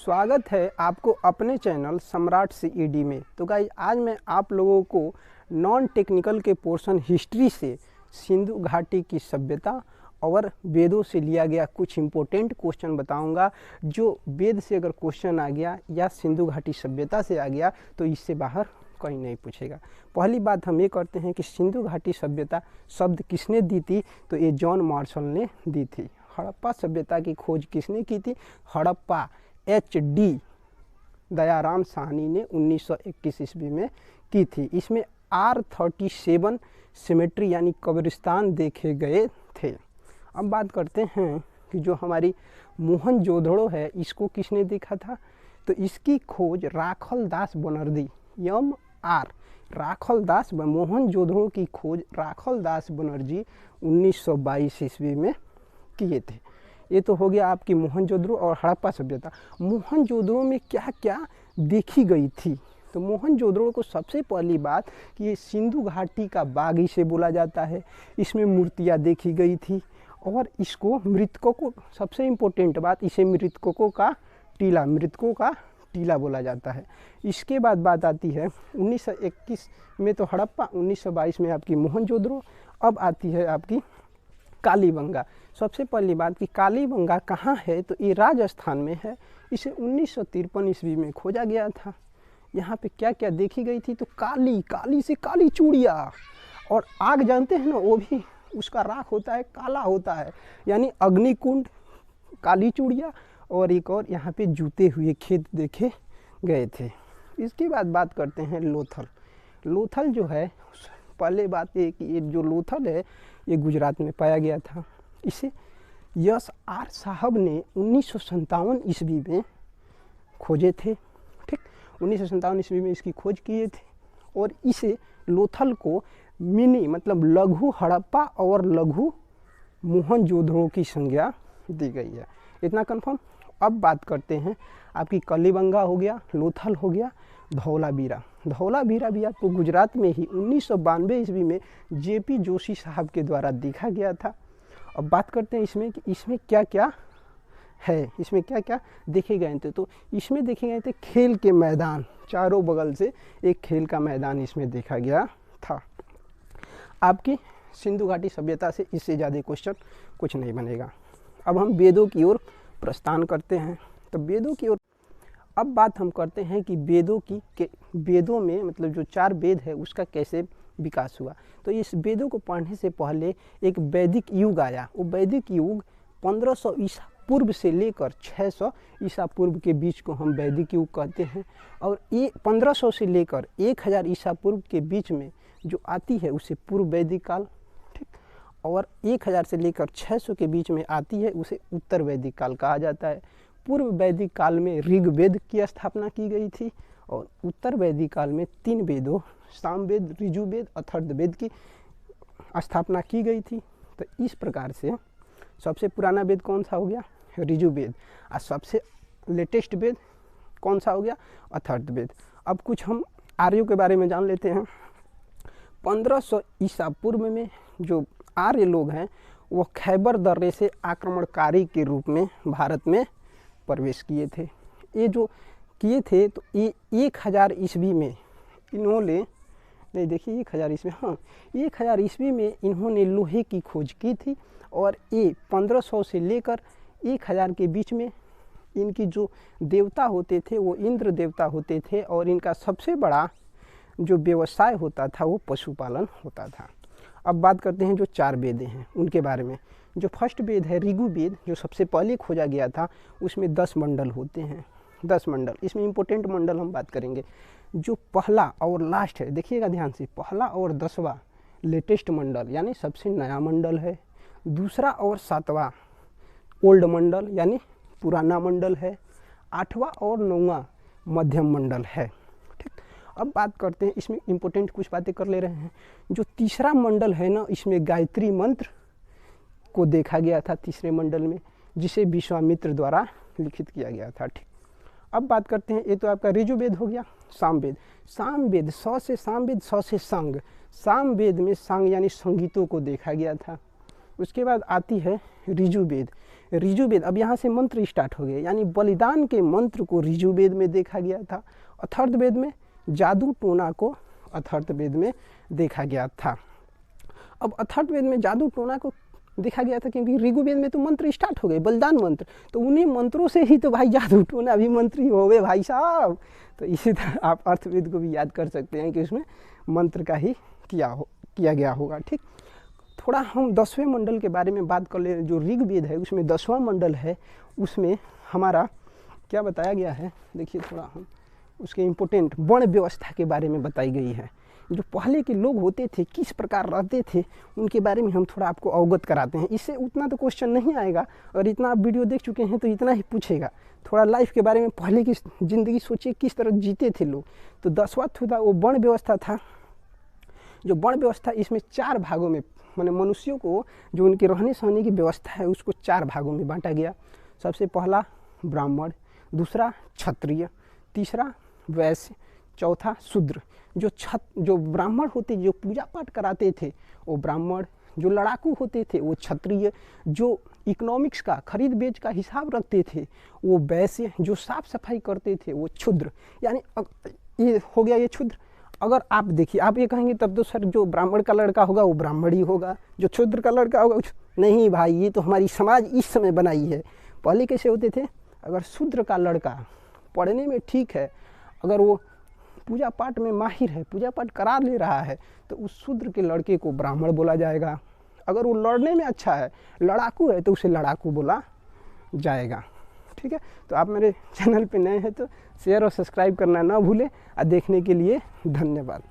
स्वागत है आपको अपने चैनल सम्राट सीईडी में। तो गाइस आज मैं आप लोगों को नॉन टेक्निकल के पोर्शन हिस्ट्री से सिंधु घाटी की सभ्यता और वेदों से लिया गया कुछ इम्पोर्टेंट क्वेश्चन बताऊंगा। जो वेद से अगर क्वेश्चन आ गया या सिंधु घाटी सभ्यता से आ गया तो इससे बाहर कहीं नहीं पूछेगा। पहली बात हम ये करते हैं कि सिंधु घाटी सभ्यता शब्द किसने दी थी, तो ये जॉन मार्शल ने दी थी। हड़प्पा सभ्यता की खोज किसने की थी, हड़प्पा HD दयाराम साहनी ने 1921 ईस्वी में की थी। इसमें R37 सिमेट्री यानी कब्रिस्तान देखे गए थे। अब बात करते हैं कि जो हमारी मोहनजोदड़ो है इसको किसने देखा था, तो इसकी खोज राखल दास बनर्जी MR राखल दास मोहनजोदड़ो की खोज राखल दास बनर्जी 1922 ईस्वी में किए थे। ये तो हो गया आपकी मोहनजोदड़ो और हड़प्पा सभ्यता। मोहनजोदड़ो में क्या क्या देखी गई थी, तो मोहनजोदड़ो को सबसे पहली बात कि ये सिंधु घाटी का बाग इसे बोला जाता है। इसमें मूर्तियाँ देखी गई थी और इसको मृतकों को, सबसे इम्पोर्टेंट बात, इसे मृतकों का टीला बोला जाता है। इसके बाद बात आती है 1921 में तो हड़प्पा, 1922 में आपकी मोहनजोदड़ो। अब आती है आपकी कालीबंगा। सबसे पहली बात कि कालीबंगा कहाँ है, तो ये राजस्थान में है। इसे 1953 ईस्वी में खोजा गया था। यहाँ पे क्या क्या देखी गई थी, तो काली से काली चूड़िया, और आग जानते हैं ना, वो भी उसका राख होता है, काला होता है, यानी अग्निकुंड, काली चूड़िया, और एक और यहाँ पे जूते हुए खेत देखे गए थे। इसके बाद बात करते हैं लोथल। लोथल जो है, पहले बात ये कि ये जो लोथल है ये गुजरात में पाया गया था। इसे SR साहब ने 1957 ईस्वी में खोजे थे। ठीक, 1957 ईस्वी में इसकी खोज किए थे और इसे लोथल को मिनी मतलब लघु हड़प्पा और लघु मोहनजोदड़ो की संज्ञा दी गई है। इतना कंफर्म। अब बात करते हैं आपकी कालीबंगा हो गया, लोथल हो गया, धौलावीरा। धौलावीरा भी आपको गुजरात में ही 1992 ईस्वी में JP जोशी साहब के द्वारा देखा गया था। अब बात करते हैं इसमें कि इसमें क्या क्या है, इसमें क्या क्या देखे गए थे। तो इसमें देखे गए थे खेल के मैदान, चारों बगल से एक खेल का मैदान इसमें देखा गया था। आपकी सिंधु घाटी सभ्यता से इससे ज़्यादा क्वेश्चन कुछ नहीं बनेगा। अब हम वेदों की ओर प्रस्थान करते हैं। तो वेदों की ओर अब बात हम करते हैं कि वेदों में मतलब जो 4 वेद है उसका कैसे विकास हुआ। तो इस वेदों को पढ़ने से पहले एक वैदिक युग आया। वो वैदिक युग 1500 ईसा पूर्व से लेकर 600 ईसा पूर्व के बीच को हम वैदिक युग कहते हैं। और ये 1500 से लेकर 1000 ईसा पूर्व के बीच में जो आती है उसे पूर्व वैदिक काल, ठीक, और 1000 से लेकर 600 के बीच में आती है उसे उत्तर वैदिक काल कहा जाता है। पूर्व वैदिक काल में ऋग्वेद की स्थापना की गई थी और उत्तर वैदिक काल में 3 वेदों सामवेद, ऋजुवेद, अथर्ववेद की स्थापना की गई थी। तो इस प्रकार से सबसे पुराना वेद कौन सा हो गया, ऋजुवेद, और सबसे लेटेस्ट वेद कौन सा हो गया, अथर्ववेद। अब कुछ हम आर्यों के बारे में जान लेते हैं। 1500 ईसा पूर्व में जो आर्य लोग हैं वो खैबर दर्रे से आक्रमणकारी के रूप में भारत में प्रवेश किए थे। ये जो किए थे तो ये 1000 ईस्वी में इन्होंने, नहीं देखिए 1000 ईस्वी, हाँ 1000 ईस्वी में इन्होंने लोहे की खोज की थी। और ये 1500 से लेकर 1000 के बीच में इनकी जो देवता होते थे वो इंद्र देवता होते थे और इनका सबसे बड़ा जो व्यवसाय होता था वो पशुपालन होता था। अब बात करते हैं जो 4 वेद हैं उनके बारे में। जो फर्स्ट वेद है ऋग्वेद, जो सबसे पहले खोजा गया था, उसमें 10 मंडल होते हैं, 10 मंडल। इसमें इम्पोर्टेंट मंडल हम बात करेंगे। जो पहला और लास्ट है, देखिएगा ध्यान से, पहला और 10वां लेटेस्ट मंडल यानी सबसे नया मंडल है। दूसरा और 7वां ओल्ड मंडल यानी पुराना मंडल है। 8वां और 9वां मध्यम मंडल है। ठीक, अब बात करते हैं, इसमें इम्पोर्टेंट कुछ बातें कर ले रहे हैं। जो तीसरा मंडल है ना, इसमें गायत्री मंत्र को देखा गया था तीसरे मंडल में, जिसे विश्वामित्र द्वारा लिखित किया गया था। ठीक, अब बात करते हैं, ये तो आपका ऋजुवेद हो गया। सामवेद, सामवेद स से सामवेद, स से संग, सामवेद में संग यानी संगीतों को देखा गया था। उसके बाद आती है ऋजुवेद। ऋजुवेद, अब यहाँ से मंत्र स्टार्ट हो गए, यानी बलिदान के मंत्र को ऋजुवेद में देखा गया था। अथर्ववेद में जादू टोना को अथर्ववेद में देखा गया था। अब अथर्ववेद में जादू टोना को देखा गया था क्योंकि ऋग्वेद में तो मंत्र स्टार्ट हो गए, बलिदान मंत्र, तो उन्हीं मंत्रों से ही तो भाई जादू टोना भी मंत्री हो गए भाई साहब। तो इसी तरह आप अर्थवेद को भी याद कर सकते हैं कि उसमें मंत्र का ही किया गया होगा। ठीक, थोड़ा हम 10वें मंडल के बारे में बात कर ले। जो ऋग्वेद है उसमें 10वां मंडल है, उसमें हमारा क्या बताया गया है, देखिए थोड़ा हम उसके इम्पोर्टेंट वर्ण व्यवस्था के बारे में बताई गई है। जो पहले के लोग होते थे किस प्रकार रहते थे उनके बारे में हम थोड़ा आपको अवगत कराते हैं। इससे उतना तो क्वेश्चन नहीं आएगा, और इतना आप वीडियो देख चुके हैं तो इतना ही पूछेगा। थोड़ा लाइफ के बारे में, पहले की ज़िंदगी सोचिए किस तरह जीते थे लोग। तो 10वां था वो वर्ण व्यवस्था था। जो वर्ण व्यवस्था इसमें 4 भागों में, माने मनुष्यों को जो उनके रहने सहने की व्यवस्था है उसको 4 भागों में बांटा गया। सबसे पहला ब्राह्मण, दूसरा क्षत्रिय, तीसरा वैश्य, चौथा शूद्र। जो ब्राह्मण होते, जो पूजा पाठ कराते थे वो ब्राह्मण, जो लड़ाकू होते थे वो क्षत्रिय, जो इकोनॉमिक्स का खरीद बेच का हिसाब रखते थे वो वैश्य, जो साफ सफाई करते थे वो क्षुद्र। यानी ये हो गया ये क्षुद्र। अगर आप देखिए, आप ये कहेंगे तब तो सर जो ब्राह्मण का लड़का होगा वो ब्राह्मण ही होगा, जो क्षुद्र का लड़का होगा नहीं भाई, ये तो हमारी समाज इस समय बनाई है। पहले कैसे होते थे, अगर शूद्र का लड़का पढ़ने में ठीक है, अगर वो पूजा पाठ में माहिर है, पूजा पाठ करा ले रहा है, तो उस शूद्र के लड़के को ब्राह्मण बोला जाएगा। अगर वो लड़ने में अच्छा है, लड़ाकू है, तो उसे लड़ाकू बोला जाएगा। ठीक है, तो आप मेरे चैनल पे नए हैं तो शेयर और सब्सक्राइब करना ना भूलें। और देखने के लिए धन्यवाद।